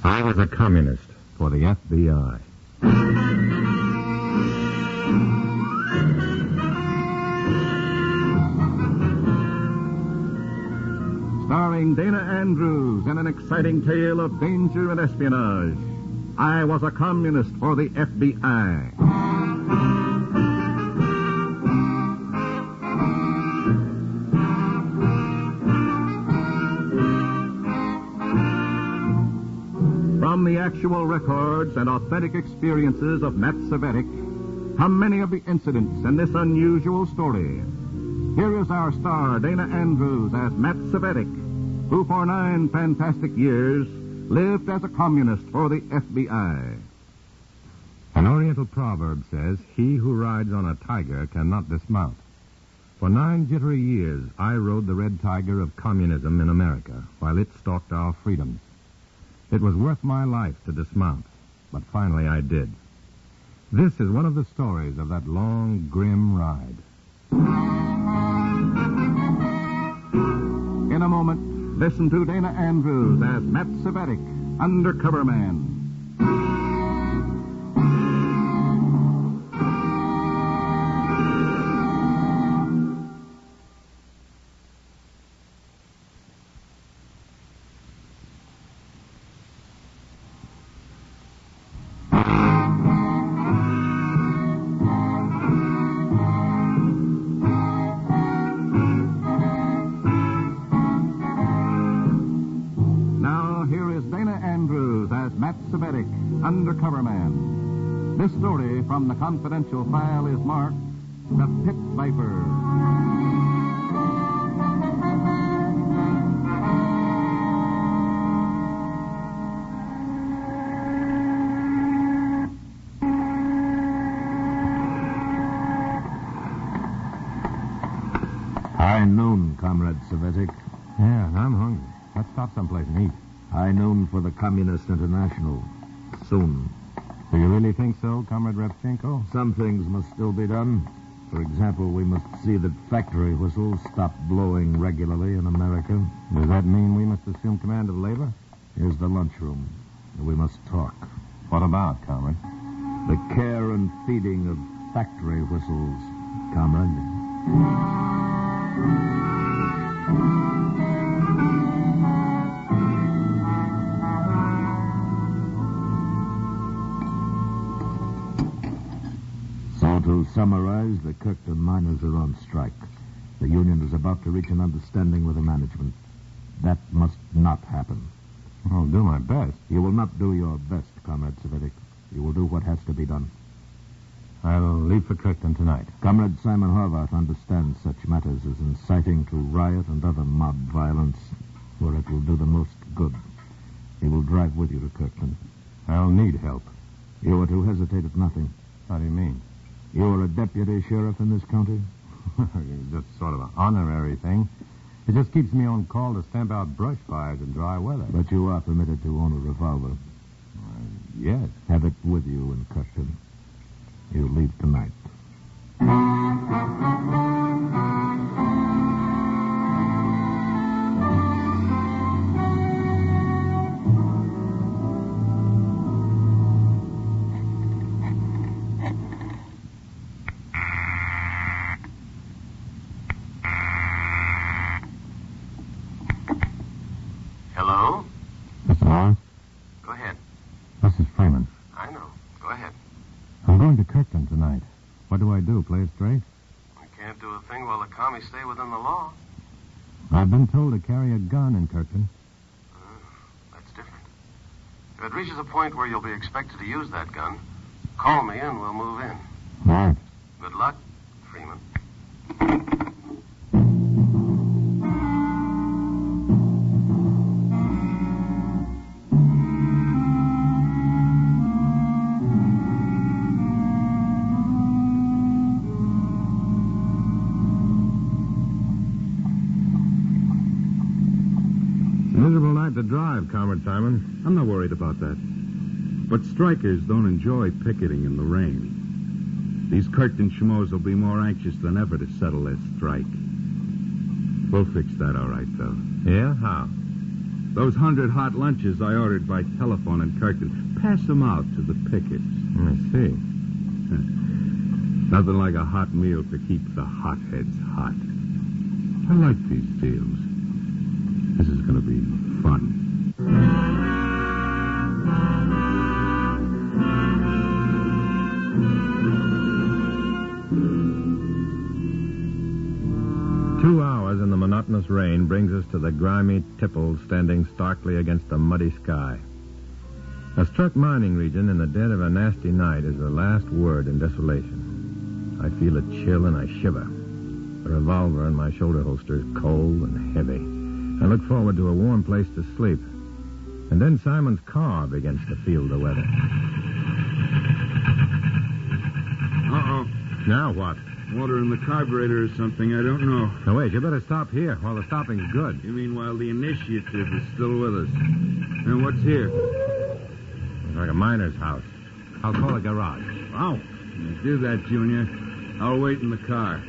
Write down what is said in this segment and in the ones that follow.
I was a communist for the FBI. Starring Dana Andrews in an exciting tale of danger and espionage. I was a communist for the FBI. From the actual records and authentic experiences of Matt Cvetic come many of the incidents in this unusual story. Here is our star, Dana Andrews, as Matt Cvetic, who for 9 fantastic years lived as a communist for the FBI. An Oriental proverb says, he who rides on a tiger cannot dismount. For 9 jittery years, I rode the red tiger of communism in America while it stalked our freedoms. It was worth my life to dismount, but finally I did. This is one of the stories of that long, grim ride. In a moment, listen to Dana Andrews as Matt Cvetic, Undercover Man. Undercover Man. This story from the confidential file is marked The Pit Viper. High noon, Comrade Cvetic. Yeah, I'm hungry. Let's stop someplace and eat. High noon for the Communist International. Soon. Do you really think so, Comrade Repchenko? Some things must still be done. For example, we must see that factory whistles stop blowing regularly in America. Does that mean we must assume command of labor? Here's the lunchroom. We must talk. What about, Comrade? The care and feeding of factory whistles, Comrade. To summarize, the Kirkton miners are on strike. The union is about to reach an understanding with the management. That must not happen. I'll do my best. You will not do your best, Comrade Cvetic. You will do what has to be done. I'll leave for Kirkton tonight. Comrade Simon Horvath understands such matters as inciting to riot and other mob violence, where it will do the most good. He will drive with you to Kirkton. I'll need help. You are to hesitate at nothing. How do you mean? You are a deputy sheriff in this county? Just sort of an honorary thing. It just keeps me on call to stamp out brush fires in dry weather. But you are permitted to own a revolver. Yes. Have it with you in Kirkton. You leave tonight. Hello? Mr. Lawrence? Go ahead. This is Freeman. I know. Go ahead. I'm going to Kirkton tonight. What do I do? Play it straight? We can't do a thing while the commies stay within the law. I've been told to carry a gun in Kirkton. That's different. If it reaches a point where you'll be expected to use that gun, call me and we'll move in. All right. Good luck, Freeman. Miserable night to drive, Comrade Simon. I'm not worried about that. But strikers don't enjoy picketing in the rain. These Kirkton schmoes will be more anxious than ever to settle their strike. We'll fix that all right, though. Yeah? How? Those 100 hot lunches I ordered by telephone in Kirkton, pass them out to the pickets. I see. Nothing like a hot meal to keep the hotheads hot. I like these deals. This is going to be fun. Two hours in the monotonous rain brings us to the grimy tipple standing starkly against the muddy sky. A struck mining region in the dead of a nasty night is the last word in desolation. I feel a chill and I shiver. The revolver in my shoulder holster is cold and heavy. I look forward to a warm place to sleep. And then Simon's car begins to feel the weather. Uh-oh. Now what? Water in the carburetor or something, I don't know. Now, wait, you better stop here while the stopping's good. You mean while the initiative is still with us? And what's here? It's like a miner's house. I'll call a garage. Wow. Do that, Junior. I'll wait in the car.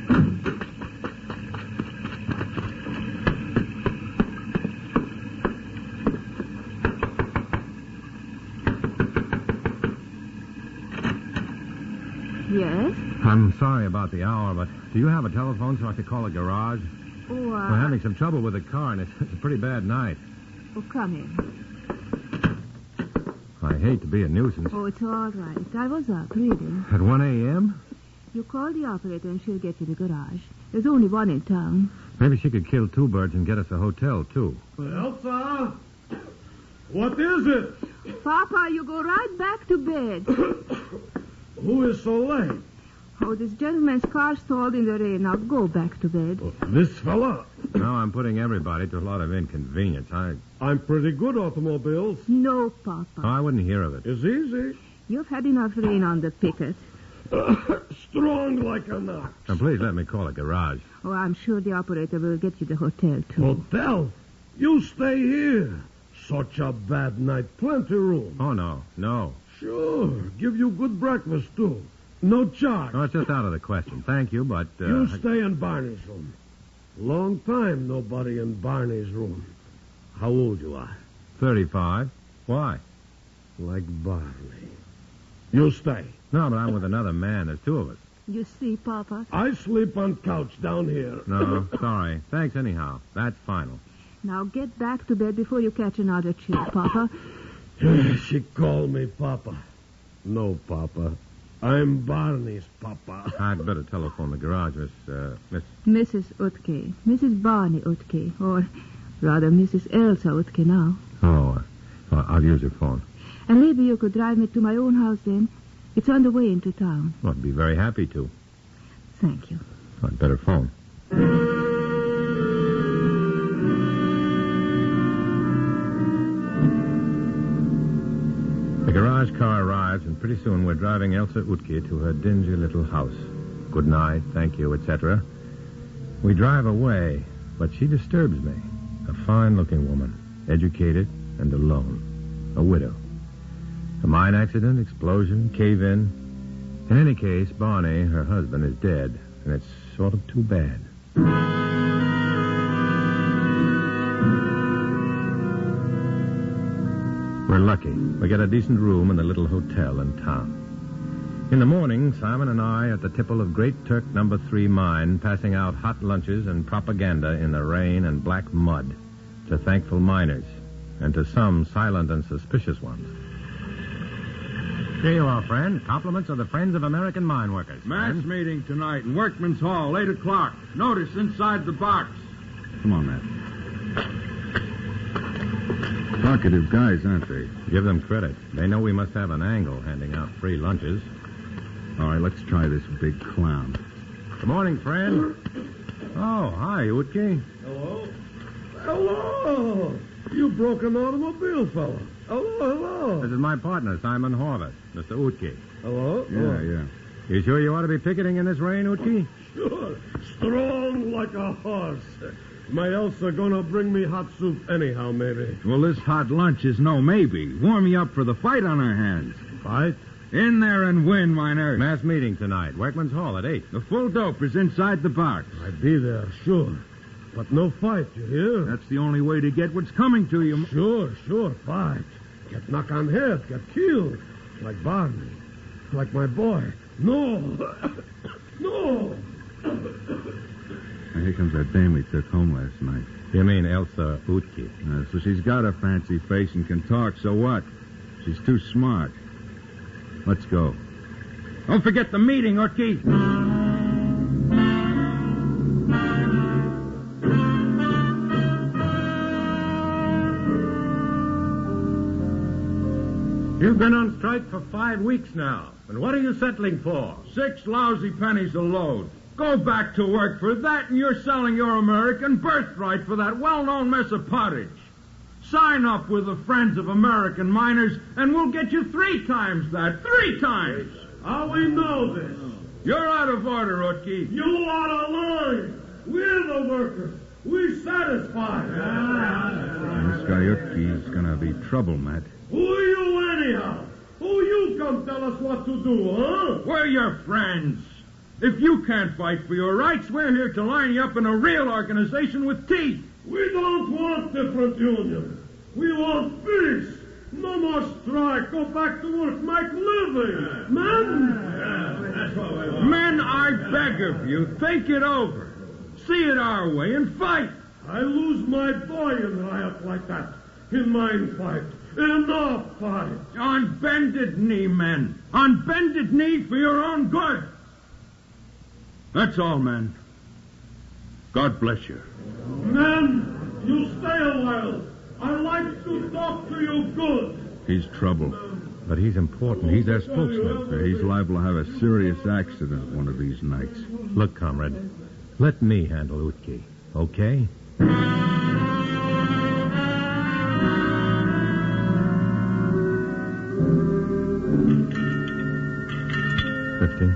Yes? I'm sorry about the hour, but do you have a telephone so I could call a garage? Oh, We're having some trouble with the car, and it's a pretty bad night. Oh, come in. I hate to be a nuisance. Oh, it's all right. I was up, reading. At 1 a.m.? You call the operator and she'll get you the garage. There's only one in town. Maybe she could kill two birds and get us a hotel, too. Elsa? What is it? Papa, you go right back to bed. Who is so late? Oh, this gentleman's car stalled in the rain. Now go back to bed. This fella. Now I'm putting everybody to a lot of inconvenience. I'm pretty good automobiles. No, Papa. I wouldn't hear of it. It's easy. You've had enough rain on the picket. Strong like an ox. Now, please let me call a garage. Oh, I'm sure the operator will get you the hotel, too. Hotel? You stay here. Such a bad night. Plenty room. Oh, no. Sure. Give you good breakfast, too. No charge. No, it's just out of the question. Thank you, but... You stay in Barney's room. Long time nobody in Barney's room. How old you are? 35. Why? Like Barney. You stay. No, but I'm with another man. There's two of us. You see, Papa? I sleep on couch down here. No, sorry. Thanks anyhow. That's final. Now get back to bed before you catch another chill, Papa. She called me Papa. No, Papa. I'm Barney's Papa. I'd better telephone the garage, Miss... Mrs. Utke. Mrs. Barney Utke. Or rather, Mrs. Elsa Utke now. Oh, I'll use your phone. And maybe you could drive me to my own house then. It's on the way into town. Well, I'd be very happy to. Thank you. I'd better phone. The garage car arrives, and pretty soon we're driving Elsa Utke to her dingy little house. Good night, thank you, etc. We drive away, but she disturbs me. A fine-looking woman, educated and alone. A widow. A mine accident, explosion, cave-in. In any case, Barney, her husband, is dead, and it's sort of too bad. We're lucky. We get a decent room in the little hotel in town. In the morning, Simon and I at the tipple of Great Turk No. 3 mine, passing out hot lunches and propaganda in the rain and black mud to thankful miners and to some silent and suspicious ones. Here you are, friend. Compliments of the Friends of American Mine Workers. Mass friend. meeting tonight in Workman's Hall, 8 o'clock. Notice inside the box. Come on, Matt. Talkative guys, aren't they? Give them credit. They know we must have an angle handing out free lunches. All right, let's try this big clown. Good morning, friend. Oh, hi, Utke. Hello? Hello! You broke an automobile, fella. Hello. This is my partner, Simon Horvath, Mr. Utke. Hello? Yeah. You sure you ought to be picketing in this rain, Utke? Sure. Strong like a horse. My Elsa gonna bring me hot soup anyhow, maybe. Well, this hot lunch is no maybe. Warm you up for the fight on our hands. Fight? In there and win, miner. Mass meeting tonight, Workman's Hall at 8. The full dope is inside the box. I'd be there, sure. But no fight, you hear? That's the only way to get what's coming to you. Sure, fight. Get knocked on head, get killed. Like Barney. Like my boy. No. No. Here comes that dame we took home last night. You mean Elsa Utke? So she's got a fancy face and can talk, so what? She's too smart. Let's go. Don't forget the meeting, Utke. You've been on strike for 5 weeks now. And what are you settling for? 6 lousy pennies a load. Go back to work for that, and you're selling your American birthright for that well-known mess of pottage. Sign up with the Friends of American Miners, and we'll get you 3 times that. 3 times! How we know this? You're out of order, Utke. You out of line. We're the workers. We satisfied. This guy Utke's gonna be trouble, Matt. Who are you anyhow? Who you come tell us what to do, huh? We're your friends. If you can't fight for your rights, we're here to line you up in a real organization with teeth. We don't want different unions. We want peace. No more strike. Go back to work. Make living. Men? Men, I beg of you, think it over. See it our way and fight. I lose my boy in riot like that. In mine fight. Enough fight. On bended knee, men. On bended knee for your own good. That's all, men. God bless you. Men, you stay a while. I like to talk to you good. He's trouble. But he's important. He's their spokesman. He's liable to have a serious accident one of these nights. Look, comrade, let me handle Utke, okay? 50,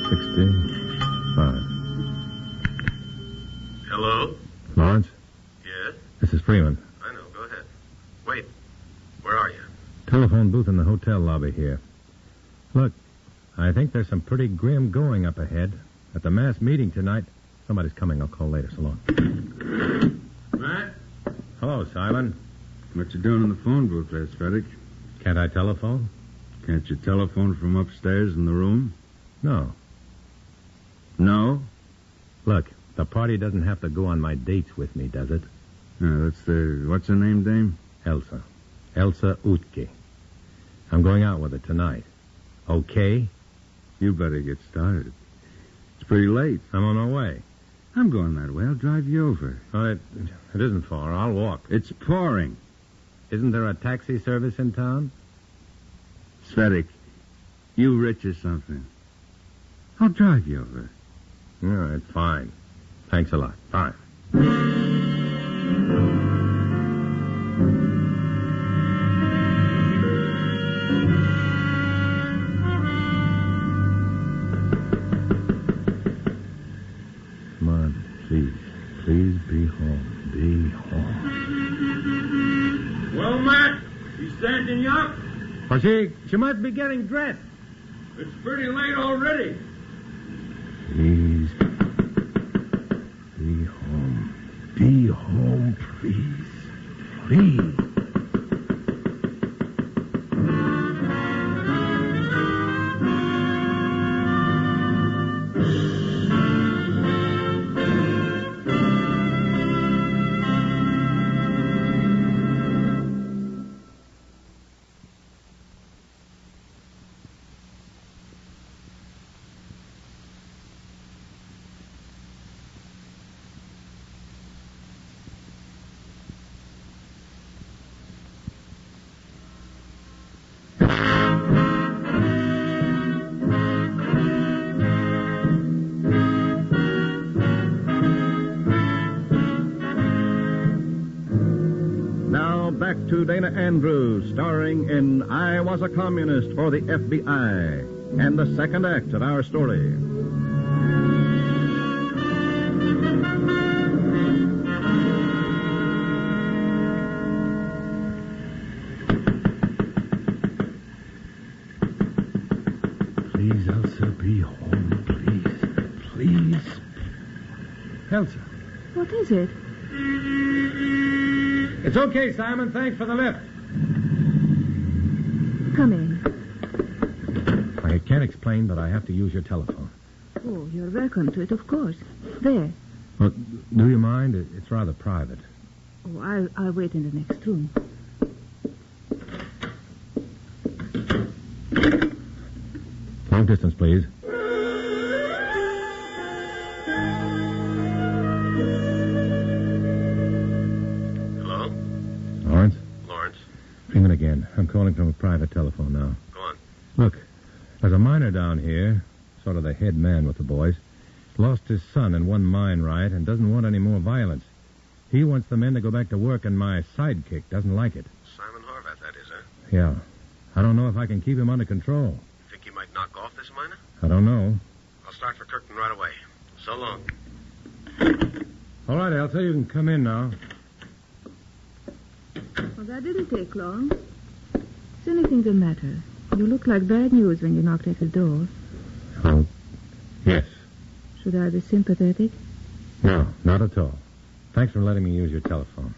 65. Hello? Lawrence, Yes? this is Freeman. I know. Go ahead. Wait. Where are you? Telephone booth in the hotel lobby here. Look, I think there's some pretty grim going up ahead. At the mass meeting tonight, somebody's coming. I'll call later. So long. Matt? Hello, Simon. What you doing in the phone booth there, Frederick? Can't I telephone? Can't you telephone from upstairs in the room? No. No? Look, the party doesn't have to go on my dates with me, does it? No, that's the... What's her name, dame? Elsa. Elsa Utke. I'm going out with her tonight. Okay? You better get started. It's pretty late. I'm on my way. I'm going that way. I'll drive you over. Oh, it isn't far. I'll walk. It's pouring. Isn't there a taxi service in town? Frederick, you rich or something. I'll drive you over. All right, fine. Thanks a lot. Fine. Come on, please. Please be home. Be home. Well, Matt, you standing up? Well, she must be getting dressed. It's pretty late already. Please. Be home. Be home, please. Please. Back to Dana Andrews, starring in I Was a Communist for the FBI, and the second act of our story. Please, Elsa, be home, please. Please. Elsa. What is it? It's okay, Simon. Thanks for the lift. Come in. I can't explain, but I have to use your telephone. Oh, you're welcome to it, of course. There. Well, do you mind? It's rather private. Oh, I'll wait in the next room. Long distance, please. Hello? Lawrence? Lawrence. Freeman again. I'm calling from a private telephone now. Go on. Look, there's a miner down here, sort of the head man with the boys. Lost his son in one mine riot and doesn't want any more violence. He wants the men to go back to work, and my sidekick doesn't like it. Simon Horvath, that is, huh? Yeah. I don't know if I can keep him under control. Think he might knock off this miner? I don't know. I'll start for Kirkton right away. So long. All right, Elsa, you can come in now. Well, that didn't take long. Is anything the matter? You look like bad news when you knocked at the door. Oh, yes. Should I be sympathetic? No, not at all. Thanks for letting me use your telephone.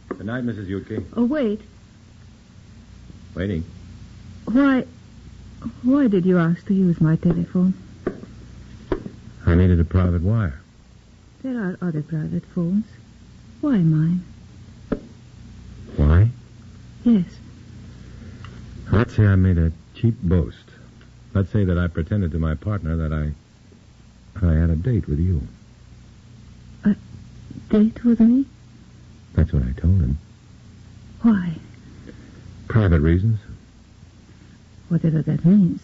Good night, Mrs. Yuki. Oh, wait. Waiting. Why did you ask to use my telephone? I needed a private wire. There are other private phones. Why mine? Why? Yes. Let's say I made a cheap boast. Let's say that I pretended to my partner that I had a date with you. A date with me? That's what I told him. Why? Private reasons. Whatever that means.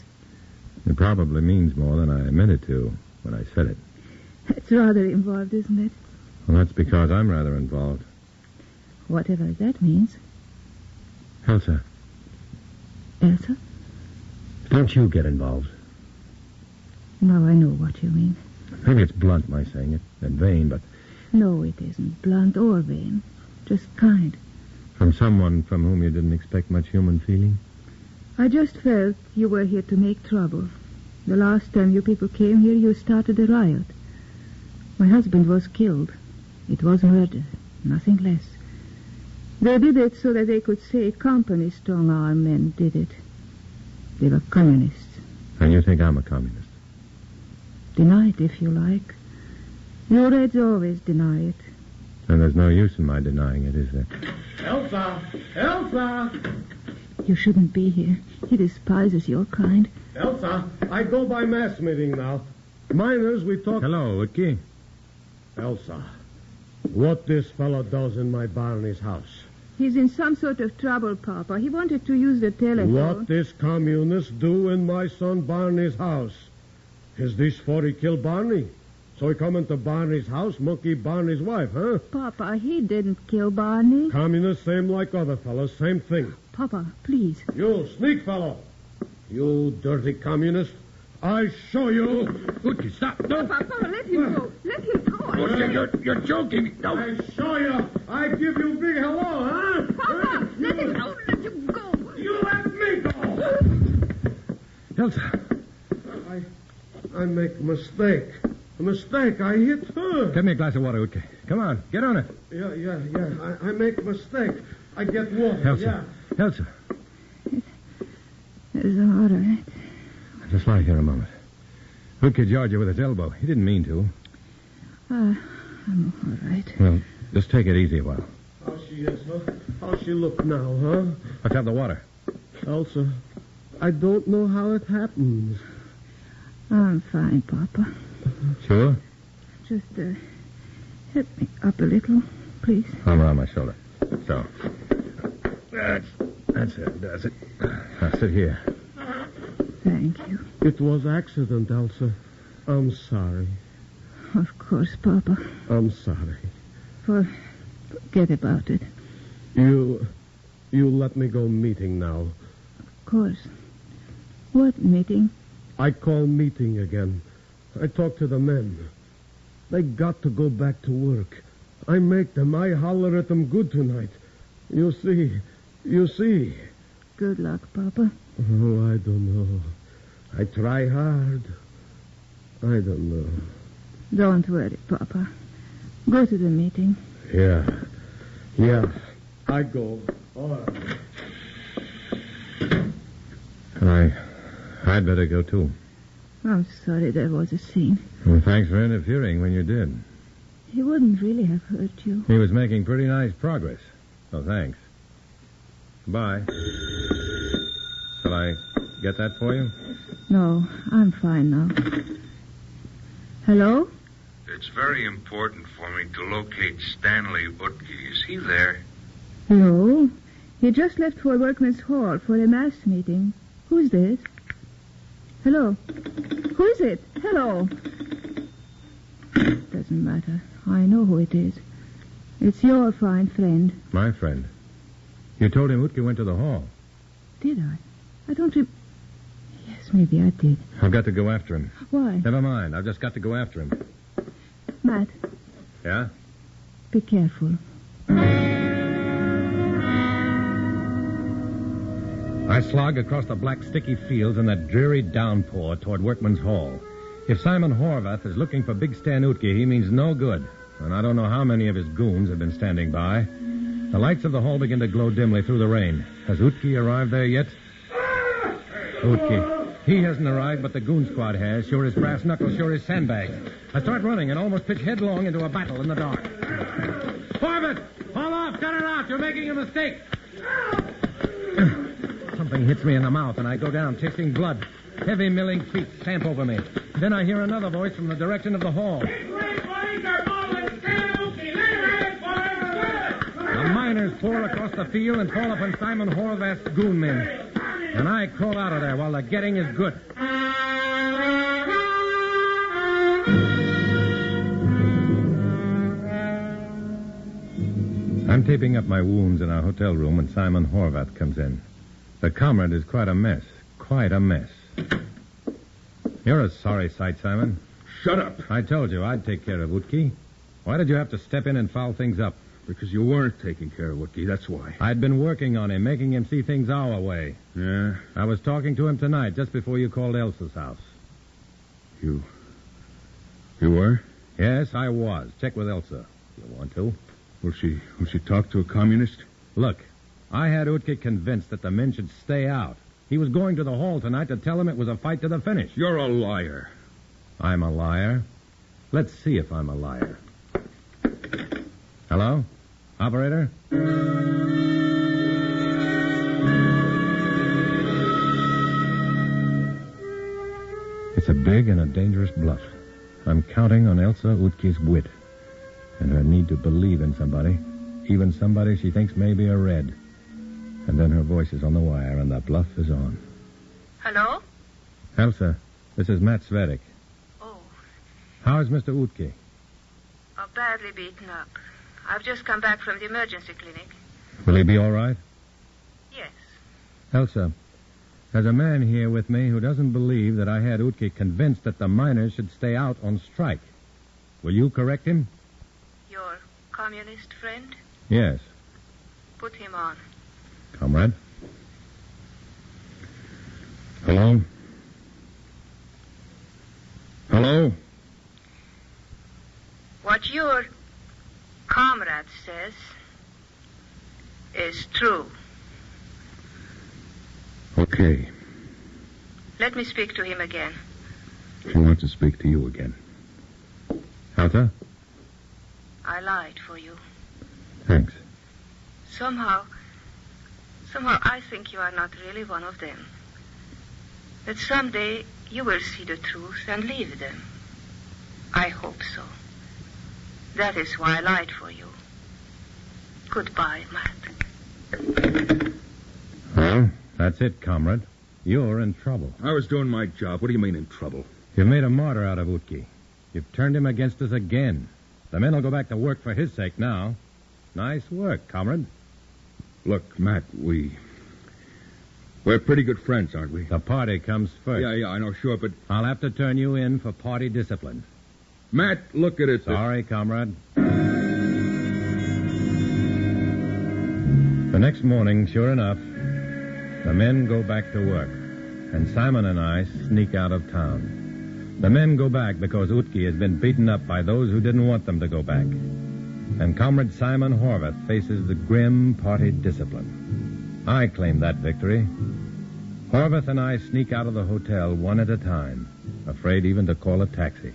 It probably means more than I admitted to when I said it. It's rather involved, isn't it? Well, that's because I'm rather involved. Whatever that means. Elsa, Elsa? don't you get involved. Now I know what you mean. Maybe it's blunt, my saying it, and vain, but No, it isn't blunt or vain. Just kind. from someone from whom you didn't expect much human feeling. I just felt you were here to make trouble. The last time you people came here, you started a riot. My husband was killed. It was murder, nothing less. They did it so that they could say company strong-arm men did it. They were communists. And you think I'm a communist? Deny it if you like. You Reds always deny it. And there's no use in my denying it, is there? Elsa! Elsa! You shouldn't be here. He despises your kind. Elsa, I go by mass meeting now. Miners, we talk... Hello, Utki. Elsa, what this fellow does in my Barney's house? He's in some sort of trouble, Papa. He wanted to use the telephone. What this communist do in my son Barney's house? Is this for he kill Barney? So he come into Barney's house, monkey Barney's wife, huh? Papa, he didn't kill Barney. Communist, same like other fellows, same thing. Papa, please. You sneak fellow. You dirty communist. I show you. Utki, stop. No. Papa, let him go. Let him go. You're joking. No. I show you. I give you big hello, huh? Papa, let him go. Let him go. You let me go. Elsa. I make a mistake. A mistake. I hit her. Get me a glass of water, Utki. Come on, get on it. Yeah. I make a mistake. I get water. Elsa. Yeah. Elsa. It's all right. Just lie here a moment. Utki jarred you with his elbow. He didn't mean to. I'm all right. Well, just take it easy a while. How she is, huh? How she look now, huh? Let's have the water. Elsa, I don't know how it happens. I'm fine, Papa. Sure? Just, help me up a little, please. Arm around my shoulder. So. That's it. Does it. Now sit here. Thank you. It was accident, Elsa. I'm sorry. Of course, Papa. I'm sorry. Forget about it. You let me go meeting now. Of course. What meeting? I call meeting again. I talk to the men. They got to go back to work. I make them. I holler at them good tonight. You see. Good luck, Papa. Oh, I don't know. I try hard. I don't know. Don't worry, Papa. Go to the meeting. Yeah. I go. All right. And I'd better go, too. I'm sorry there was a scene. Well, thanks for interfering when you did. He wouldn't really have hurt you. He was making pretty nice progress. So thanks. Bye. Shall I get that for you? No, I'm fine now. Hello? It's very important for me to locate Stanley Utke. Is he there? No. He just left for Workman's Hall for a mass meeting. Who's this? Hello? Who is it? Hello? Doesn't matter. I know who it is. It's your fine friend. My friend. You told him Utke went to the hall. Did I? I don't Yes, maybe I did. I've got to go after him. Why? Never mind. I've just got to go after him. Matt, Yeah? be careful. I slog across the black, sticky fields in that dreary downpour toward Workman's Hall. If Simon Horvath is looking for Big Stan Utke, he means no good. And I don't know how many of his goons have been standing by. The lights of the hall begin to glow dimly through the rain. Has Utke arrived there yet? Utke. He hasn't arrived, but the goon squad has. Sure as brass knuckles, sure as sandbags. I start running and almost pitch headlong into a battle in the dark. Horvath! Haul off! Cut her out! You're making a mistake! Something hits me in the mouth, and I go down, tasting blood. Heavy milling feet stamp over me. Then I hear another voice from the direction of the hall. The miners pour across the field and fall upon Simon Horvath's goon men. And I crawl out of there while the getting is good. I'm taping up my wounds in our hotel room when Simon Horvath comes in. The comrade is quite a mess. Quite a mess. You're a sorry sight, Simon. Shut up. I told you I'd take care of Utke. Why did you have to step in and foul things up? Because you weren't taking care of Utke, that's why. I'd been working on him, making him see things our way. Yeah? I was talking to him tonight, just before you called Elsa's house. You were? Yes, I was. Check with Elsa, if you want to. Will she talk to a communist? Look, I had Utke convinced that the men should stay out. He was going to the hall tonight to tell him it was a fight to the finish. You're a liar. I'm a liar? Let's see if I'm a liar. Hello? Operator? It's a big and a dangerous bluff. I'm counting on Elsa Utke's wit and her need to believe in somebody, even somebody she thinks may be a Red. And then her voice is on the wire, and the bluff is on. Hello? Elsa, this is Matt Svedek. Oh, How's Mr. Utke? badly beaten up. I've just come back from the emergency clinic. Will he be all right? Yes. Elsa, there's a man here with me who doesn't believe that I had Utke convinced that the miners should stay out on strike. Will you correct him? Your communist friend? Yes. Put him on. Comrade? Hello? Hello? What your comrade says is true. Okay. Let me speak to him again. She wants to speak to you again. Elsa? I lied for you. Thanks. Somehow I think you are not really one of them. That someday you will see the truth and leave them. I hope so. That is why I lied for you. Goodbye, Matt. Well, that's it, comrade. You're in trouble. I was doing my job. What do you mean in trouble? You've made a martyr out of Utke. You've turned him against us again. The men will go back to work for his sake now. Nice work, comrade. Look, Matt, we're pretty good friends, aren't we? The party comes first. Yeah, I know, sure, but... I'll have to turn you in for party discipline. Matt, look at it. Sorry, comrade. The next morning, sure enough, the men go back to work, and Simon and I sneak out of town. The men go back because Utki has been beaten up by those who didn't want them to go back. And Comrade Simon Horvath faces the grim party discipline. I claim that victory. Horvath and I sneak out of the hotel one at a time, afraid even to call a taxi.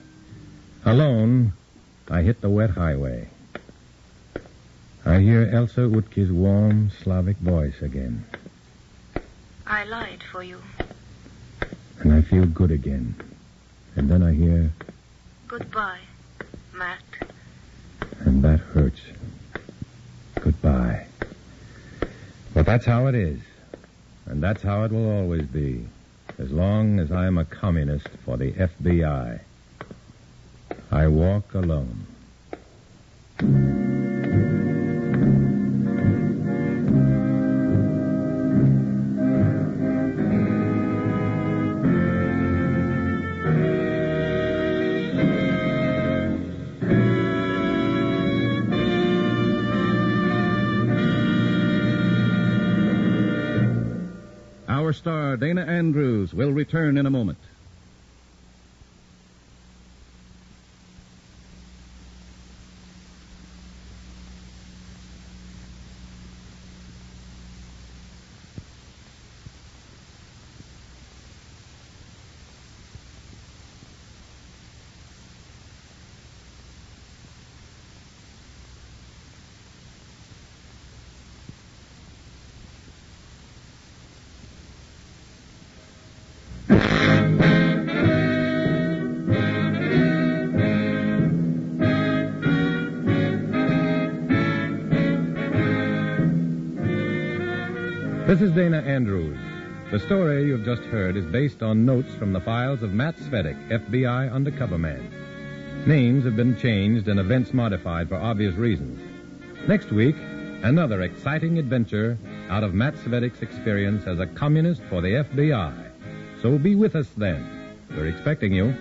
Alone, I hit the wet highway. I hear Elsa Utki's warm Slavic voice again. I lied for you. And I feel good again. And then I hear... Goodbye, Matt. And that hurts. Goodbye. But that's how it is. And that's how it will always be. As long as I am a communist for the FBI. I walk alone. Our star, Dana Andrews, will return in a moment. This is Dana Andrews. The story you've just heard is based on notes from the files of Matt Svedek, FBI undercover man. Names have been changed and events modified for obvious reasons. Next week, another exciting adventure out of Matt Svedek's experience as a communist for the FBI. So be with us then. We're expecting you.